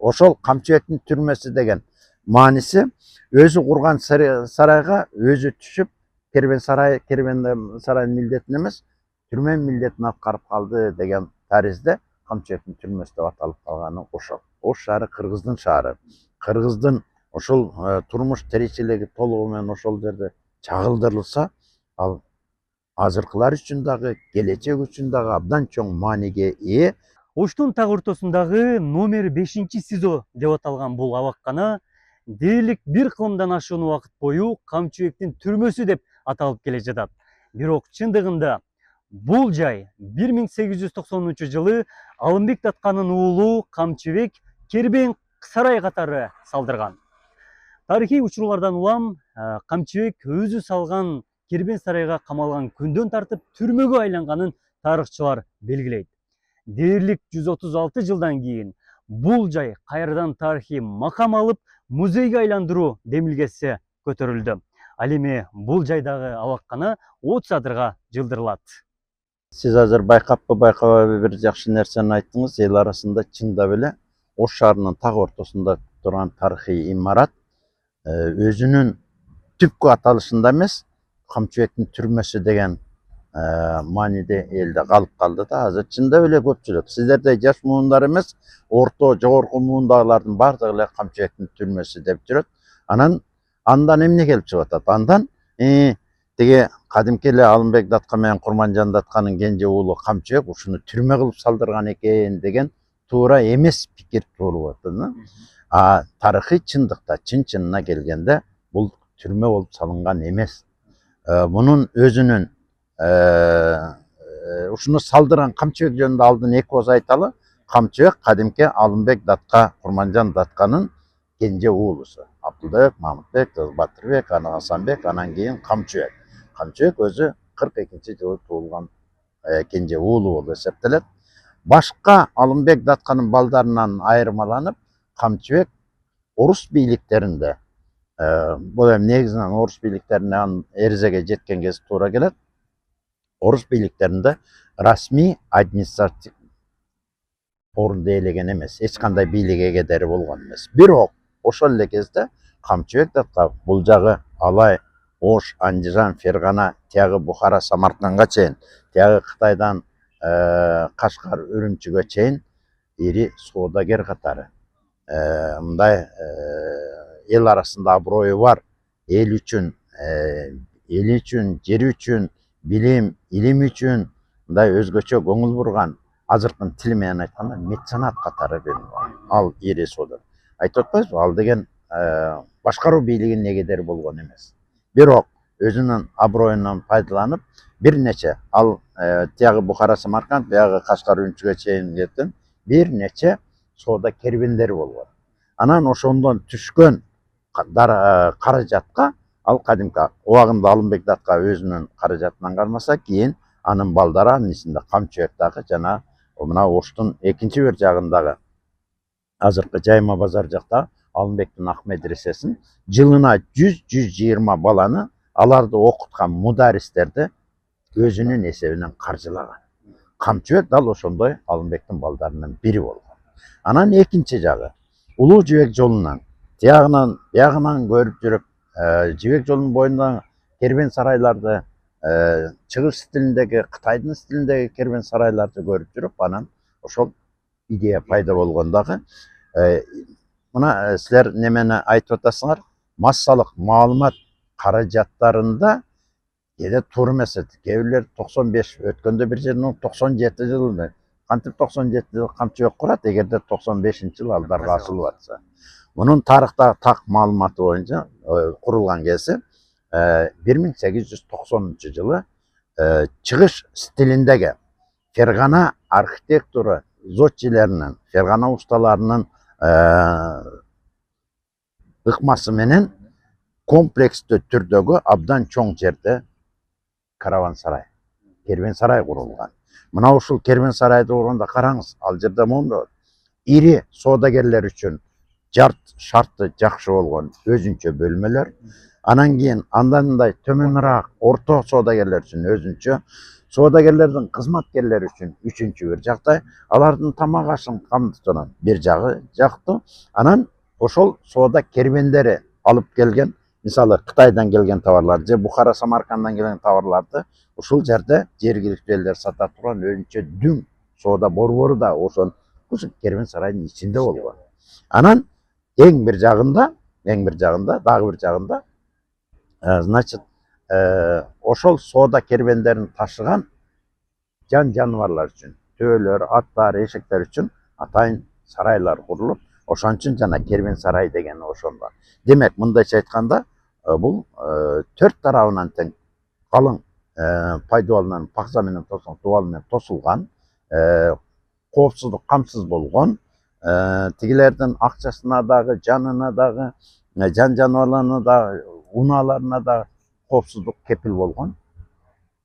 ошол Камчыбектин түрмөсү деген мааниси өзү курган сарайга өзү түшүп, кербен сарайдын милдетин эмес, түрмө милдетин аткарып калды деген таризде Камчыбектин түрмөсү деп аталып калганы ошол. Ош шаары кыргыздын шаары. Кыргыздын ошол турмуш тиричилиги толугу менен ошол жерде чагылдырылса, ал азыркылар үчүн дагы, келечек үчүн дагы абдан чоң мааниге ээ. Оштун так ортосундагы номер 5 СИЗО деп аталган бул абаккана дээрлик 1 кылымдан ашуун убакыт бою Камчыбектин түрмөсү деп аталып келе жатат. Бирок чындыгында бул жай 1890-жылы Алымбек Датканын уулу Камчыбек кербен сарай катары салдырган. Тарыхый учурлардан улам Камчыбек өзү салган кербен сарайга камалган күндөн тартып түрмөгө айланганын тарыхчылар белгилейт. Дээрлик 136 жылдан кийин бул жай кайрадан тарыхый макам алып, музейге айландыруу демилгеси көтөрүлдү. Ал эми бул жайдагы абаккана от чатырга жылдырылат. Сиз азыр байкаппы, байкабайбы бир жакшы нерсени айттыңыз. Эл арасында чындап эле Ош шаарынын так ортосунда турган тарыхый имарат өзүнүн түпкү аталышында эмес, Камчыбектин түрмөсү деген мааниде элде калып калды да. Азыр чындап эле көпчүлүк, сиздердей жаш муундар эмес, орто, жогорку муундагылардын бардыгы эле Камчыбектин түрмөсү деп жүрөт. Андан эмне келип чыгып атат? Андан тиги кадимки эле Алымбек Даткан менен Курманжан Датканын кенже уулу Камчыбек ушуну түрмө кылып салдырган экен деген туура эмес пикир туулуп атат. Тарыхый чындыкта, чын-чынына келгенде бул түрмө болуп салынган эмес. Мунун өзүнүн ушуну салдырган Камчыбек жөнүндө алдын 2 ооз айталы. Камчыбек кадимки Алымбек Датка, Курманжан Датканын кенже уулусу. Абдылбек, Мамытбек, Батырбек, анан Асанбек, анан кийин Камчыбек. Камчыбек өзү 42-жылы туулган кенже уулу болуп эсептелет. Башка Алымбек Датканын балдарынан айырмаланып, Камчыбек орус бийликтеринде, бул эми негизинен орус бийликтерине эрзеге жеткен кез туура келет. Орус бийликтеринде расмий административ орунду ээлеген эмес, эч кандай бийлик эгедери болгон эмес. Бирок ошол эле кезде Камчыбек Датка бул жагы Алай, Ош, Андижан, Фергана, тиягы Бухара, Самаркандга чейин, тиягы Кытайдан Кашкар, Үрүмчүгө чейин ири соодагер катары. Мындай эл арасында аброю бар, эл үчүн, жери үчүн, билим, илим үчүн мындай өзгөчө көңүл бурган, азыркын тили менен айтканда меценат катары ал ири соодагер. Айтып атпайбызбы, ал деген башкаруу бийлигинин эгедери болгон эмес. Бирок өзүнүн аброюнан пайдаланып, бир нече ал тиягы Бухара, Самарканд, биягы Кашкар, Үрүмчүгө чейин кеткен бир нече соода кербендери болгон. Анан ошондон түшкөн каражатка ал кадимки убагында Алымбек Датка өзүнүн каражатынан кармаса, кийин анын балдары, анын ичинде Камчыбек дагы жана мына Оштун экинчи бир жагындагы азыркы Жайма базар жакта Алымбектин ак медресесин жылына 100-120 баланы, аларды окуткан мударистерди өзүнүн эсебинен каржылаган. Камчыбек дал ошондой Алымбектин балдарынын бири болгон. Анан экинчи жагы Улуу Жибек жолунан тиягынан биягынан көрүп жүрүп, Жибек жолунун боюнда кербен сарайларды, чыгыш стилиндеги, Кытайдын стилиндеги кербен сарайларды көрүп жүрүп, анан ошол идея пайда болгон дагы. Мына силер немени айтып атасыңар, массалык маалымат каражаттарында кээде туура эмес. Кээ бирлер 95, өткөндө бир жерден 97 жылында, кантип 97 жыл Камчыбек курат, эгерде 95-жылы алдарга ачылып атса. Мунун тарыхтагы так маалыматы боюнча курулган кези 1890-жылы чыгыш стилиндеги Фергана архитектура зодчилеринин, Фергана усталарынын ыкмасы менен комплекстүү түрдөгү абдан чоң жерде караван сарай, кербен сарай курулган. Мына ушул кербен сарайды курганда караңыз, ал жерде моундай ири соодагерлер үчүн жарт шарты жакшы болгон өзүнчө бөлмөлөр, анан кийин андан мындай төмөнүрөөк орто соодагерлер үчүн өзүнчө Soodagерлердин кызматкерлери үчүн үчүнчү бир жактай, алардын тамак ашын камтытуунан бир жагы жактуу. Анан ошол соода кербендери алып келген, мисалы Кытайдан келген товарлар же Бухара Самаркандан келген товарларды ушул жерде жергиликтүү элдер сата турган өзүнчө дүң соода борбору да ошол кербен сарайдын ичинде болгон. Анан эң бир жагында, дагы бир жагында, значит, ошол соода кербендерин ташыган жан жаныбарлар үчүн, төөлөр, аттар, эшектер үчүн атайын сарайлар курулуп, ошон үчүн жана кербен сарай деген ошондо. Демек, мындайча айтканда, бул 4 тарабынан тең калың пайдубал менен, пакча менен тосулган, дубал менен тосулган, коопсуздук камсыз болгон, тигилердин акчасына дагы, жанына дагы, жан жаныбарларына дагы, унааларына дагы коопсуздук кепил болгон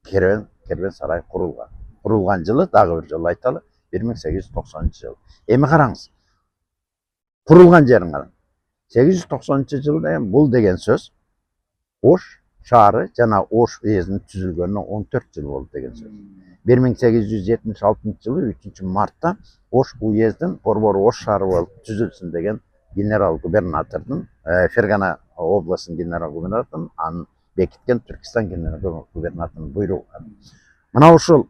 кербен сарай курулган. Курулган жылы дагы бир жолу айталы, 1890-жыл. Эми караңыз. Курулган жерин караңыз. 890-жылы деген бул деген сөз Ош шаары жана Ош уездин түзүлгөнүнө 14 жыл болду деген сөз. 1876-жылы 3 мартта Ош уездин борбору Ош шаары болуп түзүлсүн деген генерал губернатордун, Фергана областынын генерал губернатордун анын бекиткен Түркистан генерал губернаторунун буйругу. Мына ушул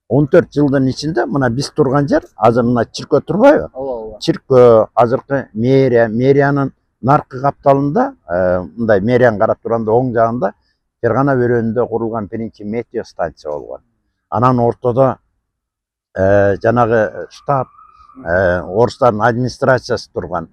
14 жылдын ичинде мына биз турган жер, азыр мына чиркөө турбайбы? Ооба. Чиркөө, азыркы мэриянын наркы капталында, мындай мэрияны карап турганда оң жагында Фергана өрөөнүндө курулган биринчи метео станция болгон. Анан ортодо жанагы штаб, орустардын администрациясы турган.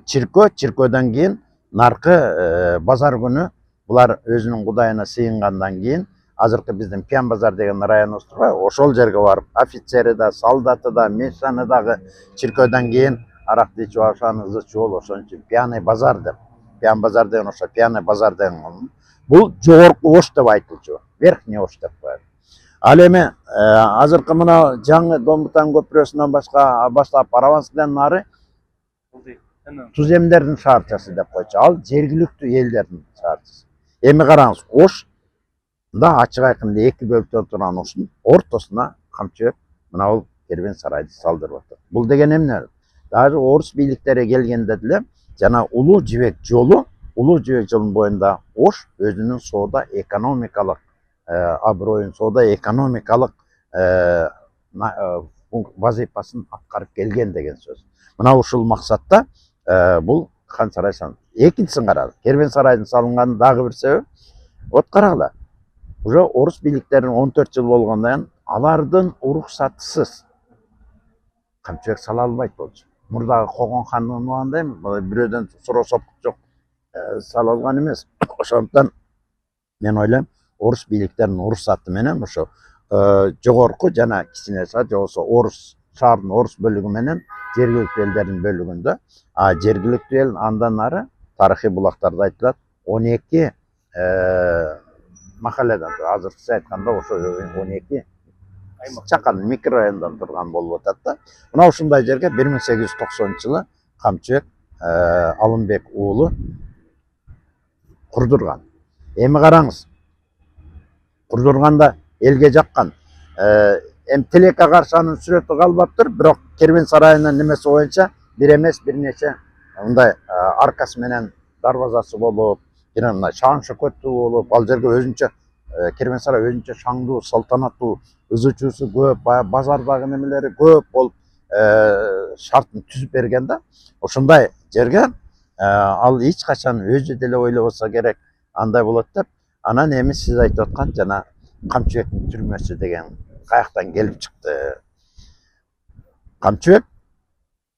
Чиркөөдөн кийин наркы базар күнү булар өзүнүн кудайына сыйынгандан кийин азыркы биздин Пиян базар деген районубуз турбайбы? Ошол жерге барып, офицери да, солдаты да, мешаны дагы чиркөөдөн кийин аракты ичип ашаны ызычуу болуп, ошон үчүн Пьяный базар деп. Пиян базар деген ошо Пьяный базар деген. Бул жогорку Ош деп айтылчу, Верхний Ош деп коет. Ал эми азыркы мына жаңы Домбутан көпүрөсүнөн баштап Барабанскіден нары Туземдердин шаарчасы деп койчу. Ал жергиликтүү элдердин шаарчасы. Эми караңыз, Ош да ачык айкын эки бөлүктөн турган Оштун ортосуна камчыбек мына бул кербен сарайды салдырып атат. Бул деген эмне? Даже орус бийликтери келгенде деле жана Улуу Жибек жолунун боюнда Ош өзүнүн соода экономикалык аброюн, соода экономикалык вазифасын аткарып келген деген сөз. Мына ушул максатта бул хан сарай салынды. Экинчисин карагыла. Кербен сарайдын салынганын дагы бир себеби, вот карагыла. Уже орус бийликтерин 14 жыл болгондон кийин алардын уруксатысыз камчыбек сала албайт болчу. Мурдагы Когон хандын убагында бирөөдөн суроо сопкут жок, сала алган эмес. Ошондуктан мен ойлойм, орус бийликтеринин уруксаты менен ошо жогорку жана кичине саат же болбосо орус шаардын орус бөлүгү менен жергиликтүү элдердин бөлүгүндө, жергиликтүү эл андан нары тарыхый булактарда айтылат 12 махалледен, азыркыча айтканда ошо 12 чакан микрорайондон турган болуп атат да. Мына ушундай жерге 1890-жылы Камчыбек Алымбек уулу курдурган. Эми караңыз. Курдурганда элге жаккан. Эми тилекке каршы анын сүрөтү калбаптыр, бирок кербен сарайынын немеси боюнча бир эмес бир нече мындай аркасы менен дарбазасы болуп, жана мына шаң шөкөттүү болуп, ал жерге өзүнчө кербен сарай өзүнчө шаңдуу, салтанаттуу, ызычуусу көп, базардагы немелери көп болуп шартын түзүп берген да. Ошондой жерге ал эч качан өзү деле ойлобосо керек андай болот деп. Анан эми сиз айтып аткан жана Камчыбектин түрмөсү деген каяктан келип чыкты. Камчыбек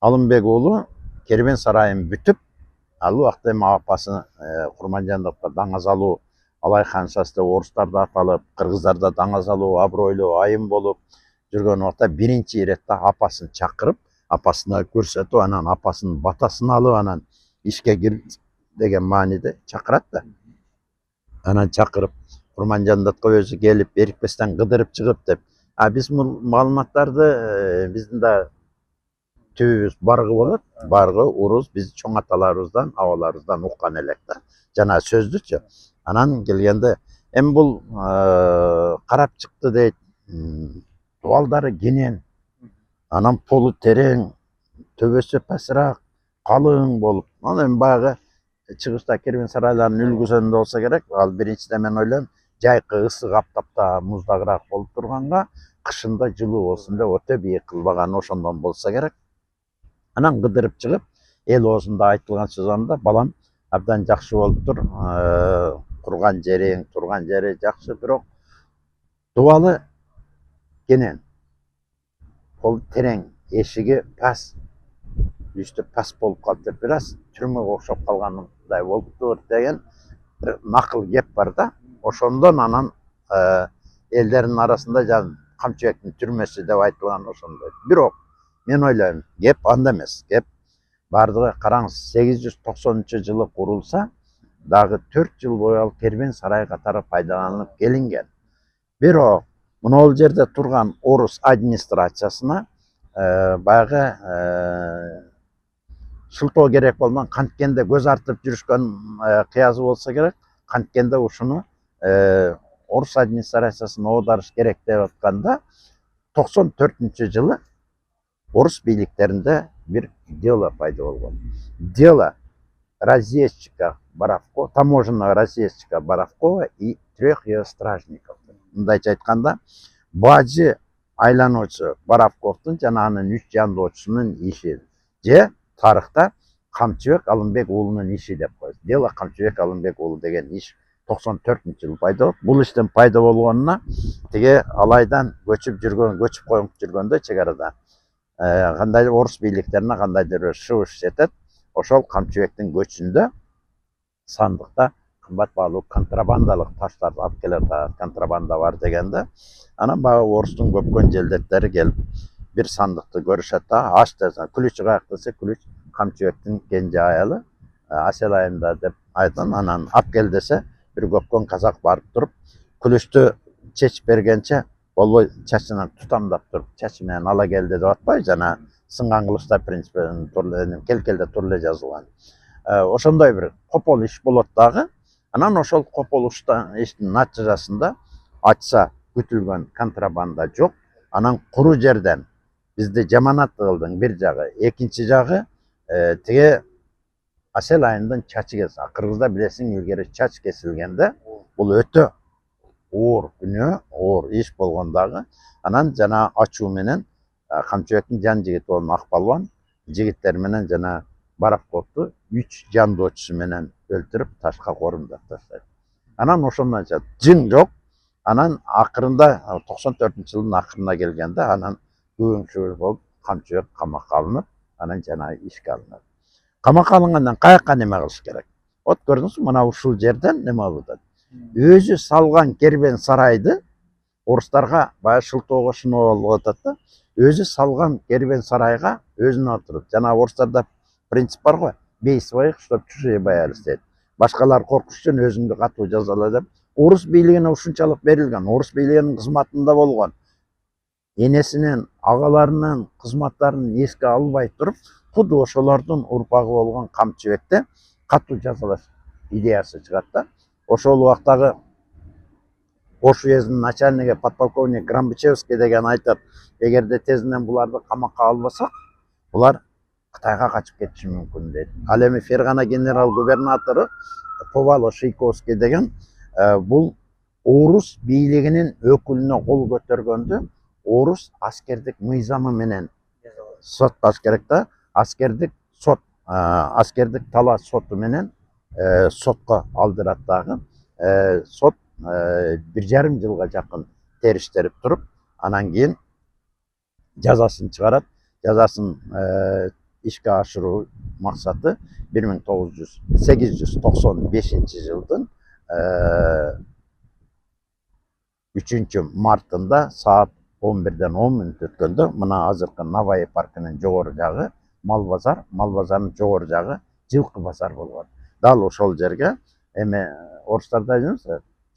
Алымбек уулу кербен сайын бүтүп, ал убакта эми апасы Курманжандыкка Даңазалуу Алай ханшасы деп орустарда аталып, кыргыздарда Даңазалуу абройлуу айым болуп жүргөн убакта биринчи иретте апасын чакырып, апасына көрсөтүп, анан апасынын батасын алып, анан ишке кир деген мааниде чакырат да. Анан чакырып, Курманжандыкка өзү келип, эрикпестен кыдырып чыгып деп. Биз бул маалыматтарды биздин да түбүбүз баргы болот. Баргы, урус биз чоң аталарыбыздан, абаларыбыздан уккан элек да. Жана сөздүчү. Анан келгенде Эми бул карап чыкты дейт. Дубалдары кенен, анан полу терең, төбөсү пасыраак, калың болуп. Анан эми баягы чыгышта кербен-сарайлардын үлгүсүндө болсо керек. Ал биринчиден мен ойлойм, жайкы ысык аптапта муздагыраак болуп турганга, кышында жылуу болсун деп өтө бийик кылбаган ошондон болсо керек. Анан кыдырып чыгып, эл оозунда айтылган сөзүндө балам абдан жакшы болуптур. Курган жериң, турган жери жакшы, бирок дубалы кенен, кол терең, эшиги пас, үстү пас болуп калып деп бир аз түрмөгө окшоп калгандай болуптур деген бир накыл кеп бар да. Ошондон анан элдердин арасында жана Камчыбектин түрмөсү деп айтылган ошондой. Бирок мен ойлойм, кеп анда эмес. Кеп бардыгы караңыз, 890-жылы курулса, дагы 4 жыл бою ал кербен сарай катары пайдаланылып келинген. Бирок мына жерде турган орус администрациясына баягы шылтоо керек болгон, канткенде көз артып жүрүшкөн кыязы болсо керек. Канткенде ушуну орус администрациясына оодарыш керек деп атканда, 94-жылы орус бийликтеринде бир дело пайда болгон. Дело разъездчика Боровкова, таможенного разъездчика Боровкова и 3 его стражников. Мындайча айтканда, бажы айлануучу Боровковдун жана анын 3 жандоочусунун иши. Же тарыхта Камчыбек Алымбек уулунун иши деп коет. Дело Камчыбек Алымбек уулу деген иш 94-жылы пайда болуп, бул иштин пайда болгонуна тиги Алайдан көчүп коюп жүргөндө чек арада кандайдыр орус бийликтерине кандайдыр бир шыбыш жетет. Ошол Камчыбектин көчүндө сандыкта кымбат баалуу контрабандалык таштарды алып келет, контрабанда бар дегенде, анан баягы орустун көпкөн желдеттери келип бир сандыкты көрүшөт да, ач десе, күлүчү каяк десе, күлүч Камчыбектин кенже аялы Асел айымда деп айтын. Анан алып кел десе, бир көпкөн казак барып туруп, күлүчтү чечип бергенче болбой чачынан тутамдап туруп, чачы менен ала келди деп атпайбы, жана сынган кылычта принципин келкелде тур эле жазылган. Ошондой бир копол иш болот дагы. Анан ошол копол иштин натыйжасында ачса күтүлгөн контрабанда жок. Анан куру жерден бизди жаманат кылдың бир жагы, экинчи жагы тиги Асел айымдын чачы кесилген. Кыргызда билесиң, илгери чач кесилгенде бул өтө оор күнөө, оор иш болгон дагы. Анан жана ачуу менен Камчыбектин жан жигити болгон Акбалбан жигиттер менен жана Боровковду 3 жандоочусу менен өлтүрүп ташка корумдап таштайт. Анан ошондон жын жок. Анан акырында 94-жылдын акырына келгенде анан күбөң болуп Камчыбек камакка алынып, анан жана ишке алынат. Камакка алынгандан каяка неме кылыш керек? Вот көрдүңүзбү, мына ушул жерден неме болуп атат. Өзү салган кербен сарайды орустарга баягы шылтоого шыноо болуп атат да. Өзү салган кербен сарайга өзүнө отуруп, жана орустарда принцип бар го, бей своих, чтоб чужие боялись дейт. Башкалар коркуш үчүн өзүңдү катуу жазала деп. Орус бийлигине ушунчалык берилген, орус бийлигинин кызматында болгон, энесинин, агаларынын кызматтарын эске албай туруп, куду ошолордун урпагы болгон Камчыбекти катуу жазалаш идеясы чыгат да. Ошол убактагы Ош уездинин начальниги подполковник Грамбачевский деген айтат, эгерде тезинен буларды камакка албасак, булар Кытайга качып кетиши мүмкүн дейт. Ал эми Фергана генерал губернатору Повало Шийковский деген бул орус бийлигинин өкүлүнө кол көтөргөндү орус аскердик мыйзамы менен сотташ керек да. Аскердик сот, аскердик талаа соту менен сотко алдырат дагы. Сот 1,5 жылга жакын териштирип туруп, анан кийин жазасын чыгарат. Жазасын ишке ашыруу максаты 1895-жылдын 3-мартында саат 11:10 өткөндө мына азыркы Наваи паркынын жогору жагы мал базарынын жогору жагы жылкы базар болгон. Дал ошол жерге эми орустарда айтабыз,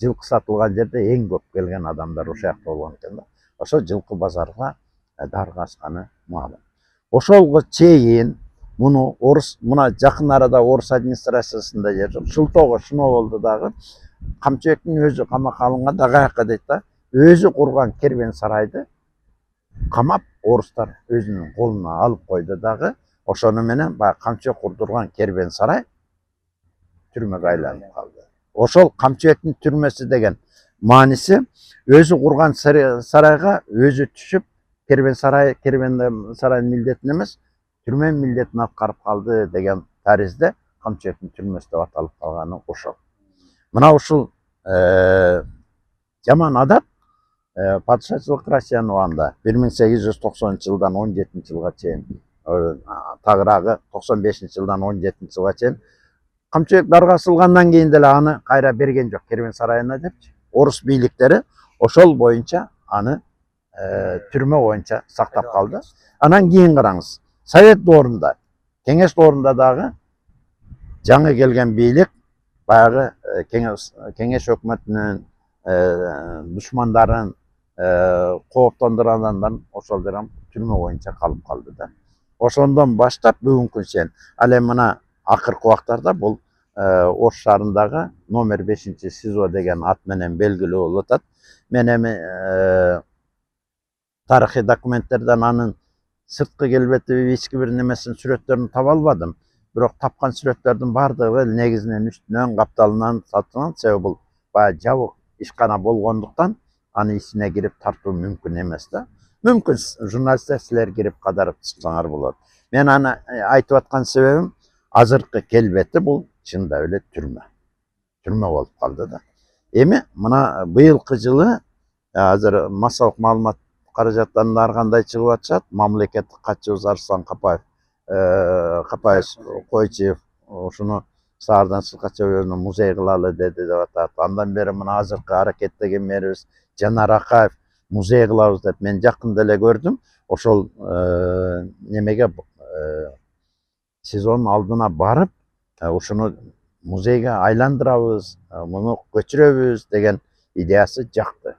жылкы сатылган жерде эң көп келген адамдар ошол жакта болгон экен да. Ошо жылкы базарга дарыгы асканы маалым. Ошолго чейин Мұны орыс, мына жақын арада орыс администрациясында жер жоқ. Шылтоғы шыны болды дағы. Қамчыбектің өзі қамаққа алынғанда қаяққа дейді да, өзі құрған керуен сарайды қамап, орыстар өзінің қолына алып қойды дағы. Ошоныменен баягы Камчыбек курдурган кербен сарай түрмөгө айланып калды. Ошол Камчыбектин түрмөсү деген мааниси өзү курган сарайга өзү түшүп, кербен сарайдын милдетин эмес, түрмө милдетин аткарып калды деген таризде Камчыбектин түрмөсү деп аталып калганы ошол. Мына ушул жаман адат падышачылык Россиянын убагында 1890-жылдан 17-жылга чейин, тагыраагы 95-жылдан 17-жылга чейин Камчыбек дарга асылгандан кийин деле аны кайра берген жок кербен сарайына депчи. Орус бийликтери ошол боюнча аны түрмө боюнча сактап калды. Анан кийин караңыз, Совет доорунда, Кеңеш доорунда дагы жаңы келген бийлик баягы Кеңеш өкмөтүнүн душмандарын кооптондургандан ошол жерден түрмө боюнча калып калды да. Ошондон баштап бүгүнкү чейин ал эми мына акыркы убактарда бул Ош шаарындагы номер 5 СИЗО деген ат менен белгилүү болуп атат. Мен эми тарыхый документтерден анын сырткы келбети эч бир немесин сүрөттөрүн таба албадым. Бирок тапкан сүрөттөрдүн баардыгы негизинен үстүнөн, капталынан сатылган. Себеби бул баягы жабык ишкана болгондуктан аны ичине кирип тартуу мүмкүн эмес да. Мүмкүн журналисттер силер кирип кадарып чыксаңар болот. Мен аны айтып аткан себебим азыркы келбети бул чында эле түрмө. Түрмө болуп калды да. Эми мына быйылкы жылы азыр массалык маалымат каражаттарында ар кандай чыгып атышат. Мамлекеттик катчыбыз Арслан Капаев Койчиев ушуну Саардан Сылкачев музей кылалы деди деп атат. Андан бери мына азыркы аракеттеген мэрибиз Жанар Акаев музей кылабыз деп мен жакында эле көрдүм. Ошол немеге СИЗОнун алдына барып, ушуну музейге айландырабыз, муну көчүрөбүз деген идеясы жакты.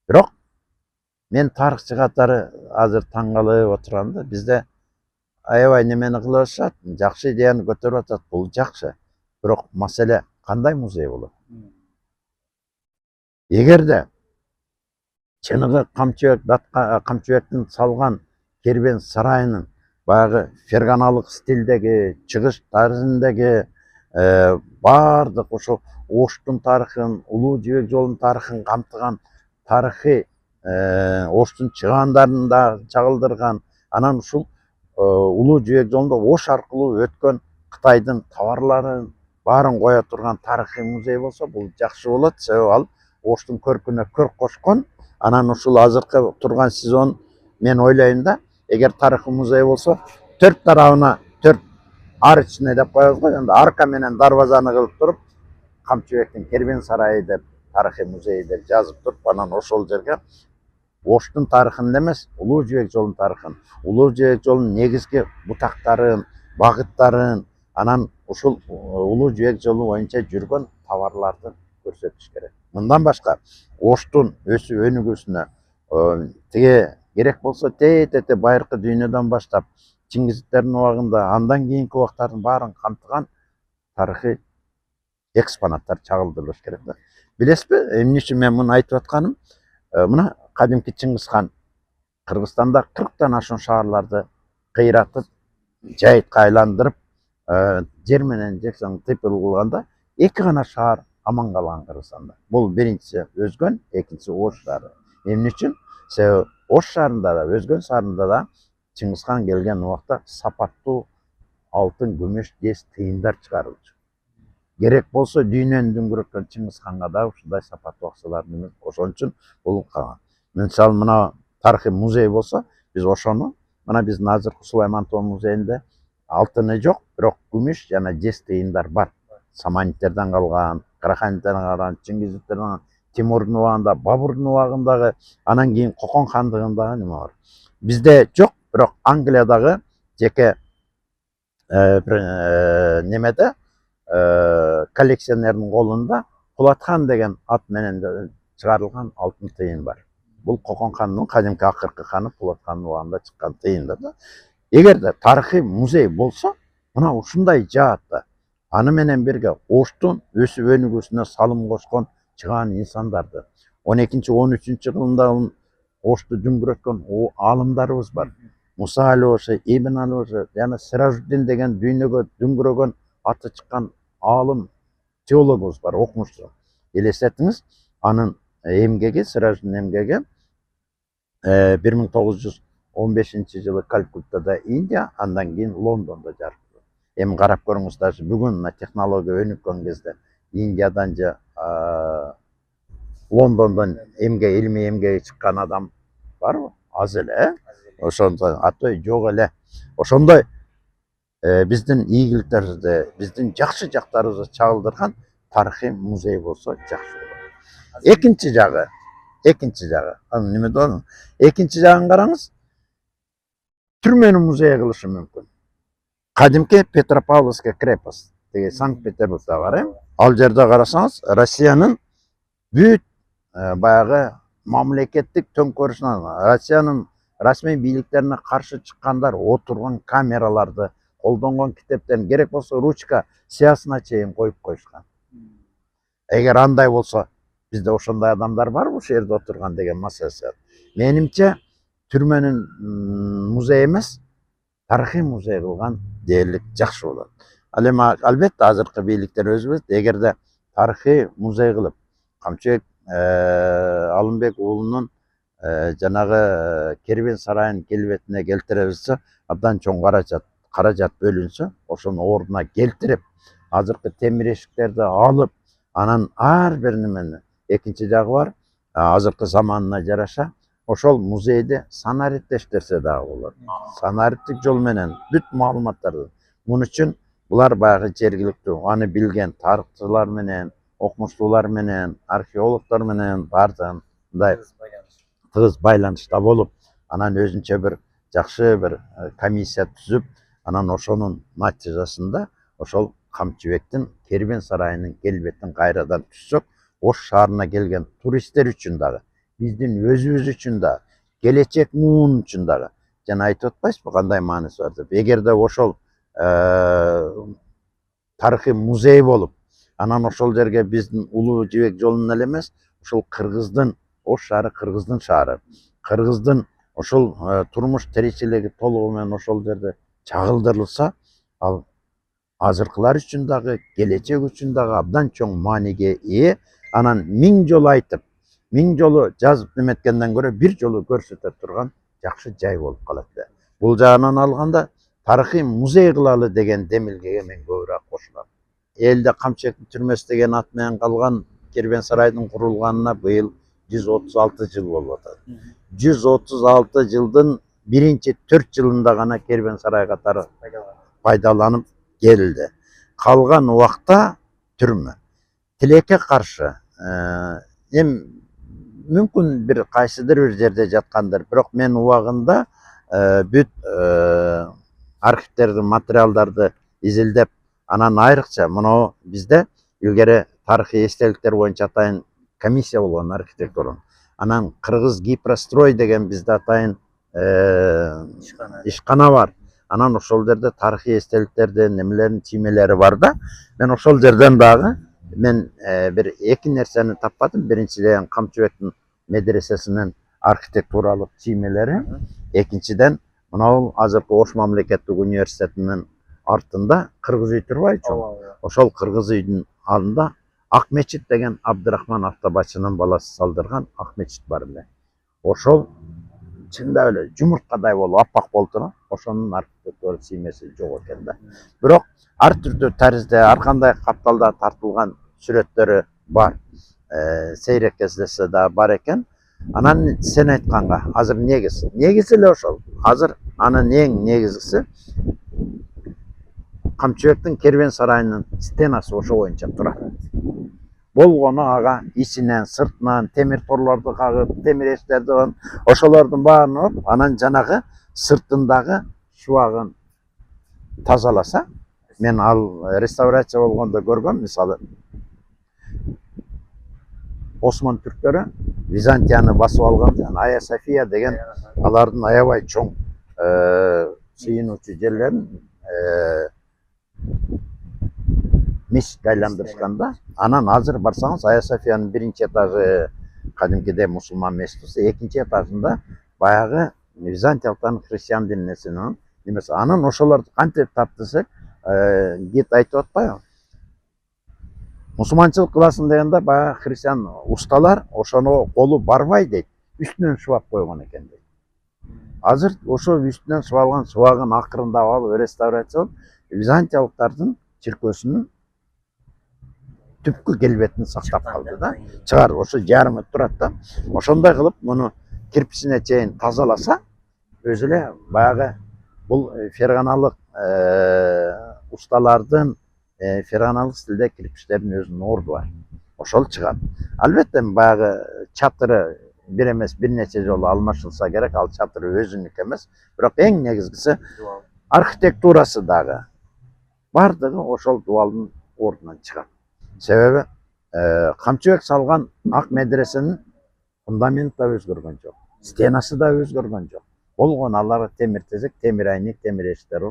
Бирок мен тарыхчы катары азыр таң калып отурам да, бизде аябай немени кылып атышат, жакшы идеяны көтөрүп атат, бул жакшы. Бирок маселе кандай музей болот? Эгерде чыныгы Камчыбектин салган кербен сарайынын баягы ферганалык стилдеги, чыгыш тарызындагы баардык ошо Оштун тарыхын, Улуу Жибек жолунун тарыхын камтыган тарыхый Оштун чыгандарын да чагылдырган, анан ушул Улуу Жибек жолунда Ош аркылуу өткөн Кытайдын товарларын баарын кое турган тарыхый музей болсо, бул жакшы болот. Себеби ал Оштун көркүнө көрк кошкон. Анан ушул азыркы турган СИЗОнун мен ойлойм да, эгер тарыхый музей болсо, төрт тарабына төрт ар ичине деп коебуз го, енді арка менен дарбазаны кылып туруп, Камчыбектин кербен сарайы деп, тарыхый музей деп жазып туруп, анан ошол жерге Оштун тарыхын эмес, Улуу Жибек жолунун тарыхын, Улуу Жибек жолунун негизги бутактарын, багыттарын, анан ушул Улуу Жибек жолу боюнча жүргөн товарларды көрсөтүш керек. Мындан башка Оштун өсүп өнүгүүсүнө тиге керек болсо тете байыркы дүйнөдөн баштап Чыңгизиттердин убагында андан кийинки убактардын баарын камтыган тарыхый экспонаттар чагылдырылыш керек да. Билесизби, эмне үчүн мен муну айтып атканым? Мына кадимки Чыңгыз хан Кыргызстанда 40тан ашуун шаарларды кыйратып, жайытка айландырып, жер менен жексен тыйпыл кылганда, 2 гана шаар аман калган Кыргызстанда. Бул биринчиси Өзгөн, экинчиси Ош шаары. Эмне үчүн? Себеби Ош шаарында да, Өзгөн шаарында да Чыңгыз хан келген убакта сапаттуу алтын, күмүш, жез тыйындар чыгарылчу. Керек болсо дүйнөнү дүңгүрөткөн Чыңгыз ханга да ушундай сапаттуу акчаларды эмес. Ошон үчүн бул калган. Мисалы мына тарыхый музей болсо, биз ошону мына биздин азыркы Сулайман музейинде алтыны жок, бирок күмүш жана жез тыйындар бар. Саманиттерден калган, Караханиттерден калган, Чыңгизиттерден калган, Тимурдун убагында, Бабурдун убагындагы, анан кийин Кокон хандыгындагы неме бар. Бизде жок, бирок Англиядагы жеке немеде коллекционердин колунда Пулатхан деген ат менен чыгарылган алтын тыйын бар. Бул Кокон хандын кадимки акыркы ханы Пулатхандын убагында чыккан тыйындар да. Эгерде тарыхый музей болсо, мына ушундай жаатта аны менен бирге Оштун өсүп өнүгүүсүнө салым кошкон чыгаан инсандарды 12-13 кылымдагы Ошту дүңгүрөткөн аалымдарыбыз бар. Муса Алиоши, Ибн Алиоши, жана Сиражуддин деген дүйнөгө дүңгүрөгөн аты чыккан аалым теологубуз бар, окумуштуу. Элестетиңиз, анын эмгеги, Сиражуддин эмгеги 1915-жылы Калькуттада Индия, андан кийин Лондондо жарыкталды. Эми карап көрүңүз, даже бүгүн мына технология өнүккөн кезде Индиядан же Лондондон илимий эмгеги чыккан адам барбы? Аз эле, ошондой атой жок эле. Ошондой биздин ийгиликтерибизди, биздин жакшы жактарыбызды чагылдырган тарыхый музей болсо жакшы болот. Экинчи жагы, анын неме болду? Экинчи жагын караңыз. Түрмөнү музей кылышы мүмкүн. Кадимки Петропавловская крепость, деги Санкт-Петербургда бар, ал жерде карасаңыз, Россиянын бүт баягы мамлекеттик төңкөрүшүнөн, Россиянын расмий бийликтерине каршы чыккандар отурган камераларды, колдонгон китептерин, керек болсо ручка сыясына чейин коюп койушкан. Эгер андай болсо, бизде ошондой адамдар барбы ушул жерде отурган деген маселе. Менимче түрмөнүн музей эмес, тарыхый музей кылган дээрлик жакшы болот. Ал эми албетте азыркы бийликтер өзүбүз эгерде тарыхый музей кылып, Камчыбек Алымбек уулунун жанагы кербен сарайын келбетине келтире билсе, абдан чоң каражат бөлүнсө, ошону ордуна келтирип, азыркы темир эшиктерди алып, анан ар бир немени, экинчи жагы бар, азыркы заманына жараша ошол музейди санариптештирсе дагы болот. Санариптик жол менен бүт маалыматтарды. Муну үчүн булар баягы жергиликтүү, аны билген тарыхчылар менен, окумуштуулар менен, археологдор менен бардыгын мындай тыгыз байланышта болуп, анан өзүнчө бир жакшы бир комиссия түзүп, анан ошонун натыйжасында ошол Камчыбектин кербен сарайынын келбетин кайрадан түзсөк, Ош шаарына келген туристтер үчүн дагы, биздин өзүбүз үчүн да, келечек муун үчүн дагы, жана айтып атпайсызбы кандай мааниси бар деп. Эгерде ошол тарыхый музей болуп, анан ошол жерге биздин Улуу Жибек жолунун эле эмес, ошол кыргыздын, Ош шаары кыргыздын шаары, кыргыздын ошол турмуш тиричилиги толугу менен ошол жерде чагылдырылса, ал азыркылар үчүн дагы, келечек үчүн дагы абдан чоң мааниге ээ. Анан 1000 жолу айтып, 1000 жолу жазып неметкенден көрө бир жолу көрсөтө турган жакшы жай болуп калат эле. Бул жагынан алганда тарыхый музей кылалы деген демилгеге мен көбүрөөк кошулам. Элде Камчыбектин түрмөсү деген ат менен калган кербен сарайдын курулганына быйыл 136 жыл болуп атат. 136 жылдын биринчи 4 жылында гана кербен сарай катары пайдаланып келилди. Калган убакта түрмө. Тилекке каршы мүмкүн бир кайсыдыр бир жерде жаткандыр, бирок мен убагында бүт архивтердин материалдарды изилдеп, анан айрыкча мына бизде илгери тарыхый эстеликтер боюнча атайын комиссия болгон архитектура. Анан Кыргыз Гипрострой деген бизде атайын ишкана бар. Анан ошол жерде тарыхый эстеликтердин немелерин чиймелери бар да. Мен ошол жерден дагы мен бир эки нерсени таппадым. Биринчиден Камчыбектин медресесинин архитектуралык чиймелери, экинчиден мына азыркы Ош мамлекеттик университетинин артында кыргыз үй турбайбы? Ошол кыргыз үйдүн алдында Ак мечит деген Абдырахман Автабачынын баласы салдырган ак мечит бар эле. Ошол чындап эле жумурткадай болуп аппак болуп турат. Ошонун архитектура чиймеси жок экен да. Бирок ар түрдүү таризде ар кандай капталда тартылган сүрөттөрү бар. Сейрек кездешсе да бар экен. Анан сен айтканга азыр негизи эле ошол. Азыр анын эң негизгиси Камчыбектин кербен сарайынын стенасы ошо боюнча турат. Болгону ага ичинен, сыртынан темир торлорду кагып, темир эшиктерди ошолордун баарын алып, анан жанагы сыртындагы шубагын тазаласа, мен ал реставрация болгондо көргөм, мисалы Осман түрктөрү Византияны басып алганда, Айя София деген алардын аябай чоң сыйынуучу жерлерин мешитке айландырышканда, анан азыр барсаңыз Ая Софиянын биринчи этажы кадимкидей мусулман мешити болсо, экинчи этажында баягы византиялыктардын христиан дининесинин немеси. Анан ошолорду кантип таптысак, гид айтып атпайбы? Мусулманчылык кыласың дегенде баягы христиан усталар ошону колу барбай дейт, үстүнөн сыбап койгон экен дейт. Азыр ошо үстүнөн сыбалган сыбагын акырындап алып реставрация кылып, византиялыктардын чиркөөсүнүн түпкү келбетин сактап калды да. Чыгар ошо жарымы турат да. Ошондой кылып муну кирпичине чейин тазаласа, өзү эле баягы бул ферганалык усталардын ферганалык стилде кирпичтердин өзүнүн орду бар. Ошол чыгат. Албетте баягы чатыры бир эмес бир нече жолу алмашылса керек, ал чатыры өзүнүкү эмес. Бирок эң негизгиси архитектурасы дагы бардыгы ошол дубалдын ордунан чыгат. Себеби Камчыбек салган ак медресенин фундаменти да өзгөргөн жок, стенасы да өзгөргөн жок. Болгон аларга темир тезек, темир айнек, темир эшиктер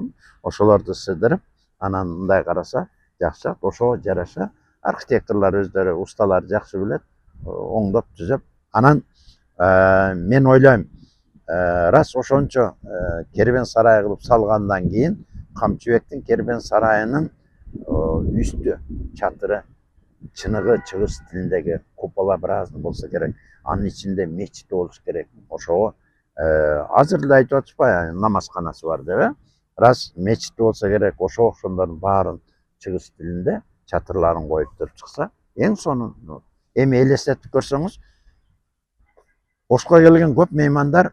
ошолорду сыдырып, анан мындай караса жакшы, ошого жараша архитекторлор өздөрү, усталар жакшы билет, оңдоп түзөп. Анан мен ойлойм, рас ошончо кербен сарай кылып салгандан кийин Камчыбектин кербен сарайынын үстү, чатыры, чыныгы чыгыш тилиндеги купола биразы болсо керек, анын ичинде мечит болуш керек. Ошого азыр эле айтып атышпайбы, намазканасы бар деп, рас мечит болсо керек, ошондордун баарын чыгыш тилинде чатырларын коюп туруп чыкса, эң сонун. Эми элестетип көрсөңүз, Ошко келген көп меймандар,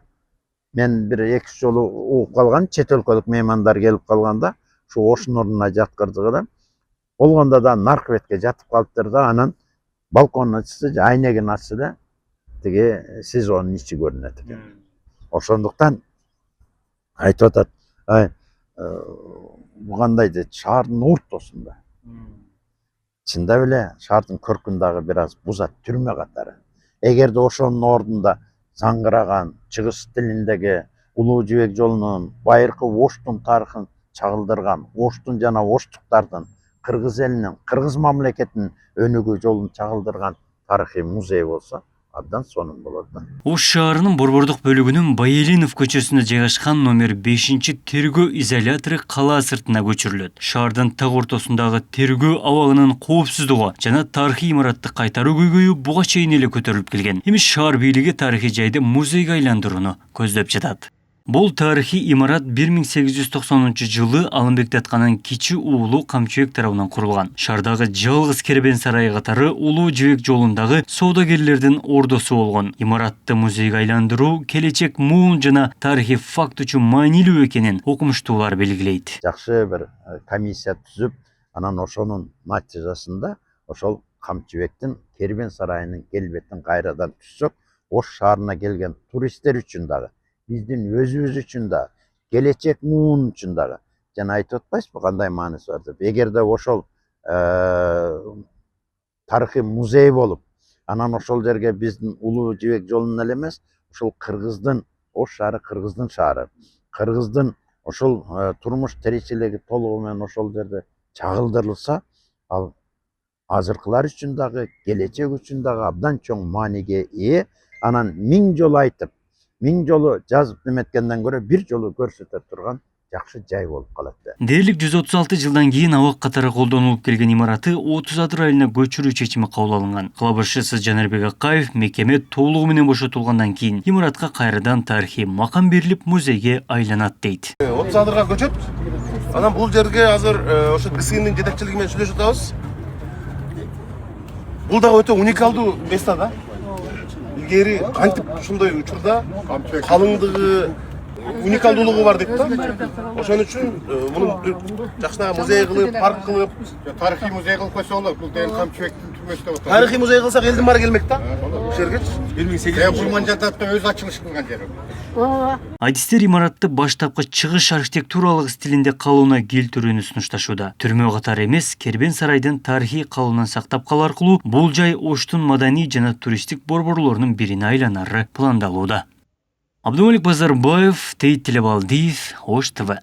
мен бир 2 жолу угуп калган, чет өлкөлүк меймандар келип калганда, ушу Оштун ордуна жаткырдыгы да, болгондо да наркы бетке жатып калыптыр да, анан балконун ачса, айнегин ачса да, тиги СИЗОнун ичи көрүнөт экен. Ошондуктан айтып атат, бу кандай дейт, шаардын ортосунда. Чындап эле шаардын көркүн дагы бир аз бузат, түрмө катары. Эгерде ошонун ордунда заңгыраган чыгыш тилиндеги Улуу Жибек жолунун байыркы Оштун тарыхын чагылдырган, Оштун жана оштуктардын, кыргыз элинин, кыргыз мамлекетинин өнүгүү жолун чагылдырган тарыхый музей болсо, абдан сонун болот да. Ош шаарынын борбордук бөлүгүнүн Байелинов көчөсүндө жайгашкан номер 5 тергөө изолятору кала сыртына көчүрүлөт. Шаардын так ортосундагы тергөө абагынын коопсуздугу жана тарыхый имаратты кайтаруу көйгөйү буга чейин эле көтөрүлүп келген. Эми шаар бийлиги тарыхый жайды музейге айландырууну көздөп жатат. Бул тарыхый имарат 1890 жылы Алымбек Датканын кичи уулу Камчыбек тарабынан курулган. Шаардагы жалгыз кербен сарайы катары Улуу Жибек жолундагы соодагерлердин ордосу болгон. Имаратты музейге айландыруу келечек муун жана тарыхый факт үчүн маанилүү экенин окумуштуулар белгилейт. Жакшы бир комиссия түзүп, анан ошонун натыйжасында ошол Камчыбектин кербен сарайынын келбетин кайрадан түзсөк, Ош шаарына келген туристтер үчүн дагы, биздин өзүбүз үчүн да, келечек муун үчүн дагы, жана айтып атпайсызбы кандай мааниси бар деп. Эгерде ошол тарыхый музей болуп, анан ошол жерге биздин Улуу Жибек жолунун эле эмес, ошол кыргыздын, Ош шаары кыргыздын шаары, кыргыздын ошол турмуш тиричилиги толугу менен ошол жерде чагылдырылса, ал азыркылар үчүн дагы, келечек үчүн дагы абдан чоң мааниге ээ. Анан 1000 жолу айтып, 1000 жолу жазып неметкенден көрө бир жолу көрсөтө турган жакшы жай болуп калат да. Дээрлик 136 жылдан кийин абак катары колдонулуп келген имараты 30 адыр айына көчүрүү чечими кабыл алынган. Кала башчысы Жанарбек Акаев мекеме толугу менен бошотулгандан кийин имаратка кайрадан тарыхый макам берилип музейге айланат дейт. 30 адырга көчөт. Анан бул жерге азыр ошо ГСИНин жетекчилиги менен сүйлөшүп атабыз. Бул да өтө уникалдуу место да. Илгери кантип ушундай учурда калыңдыгы, уникалдуулугу бар дейт да. Ошон үчүн муну жакшынакай музей кылып, парк кылып, тарыхый музей кылып койсо болот. Бул ден Камчыбектин түрмөсү деп атат. тарыхый музей кылсак элдин баары келмек да. Ушул жергечи 1800 Курман жататта өз ачылыш кылган жери. Адистер имаратты баштапкы чыгыш архитектуралык стилинде калууна келтирүүнү сунушташууда. Түрмө катары эмес, кербен сарайдын тарыхый калуунан сактап калуу аркылуу бул жай Оштун маданий жана туристтик борборлорунун бирине айланары пландалууда. Абдумалик Базарбаев, Тейт Телебалдиев, Ош ТВ.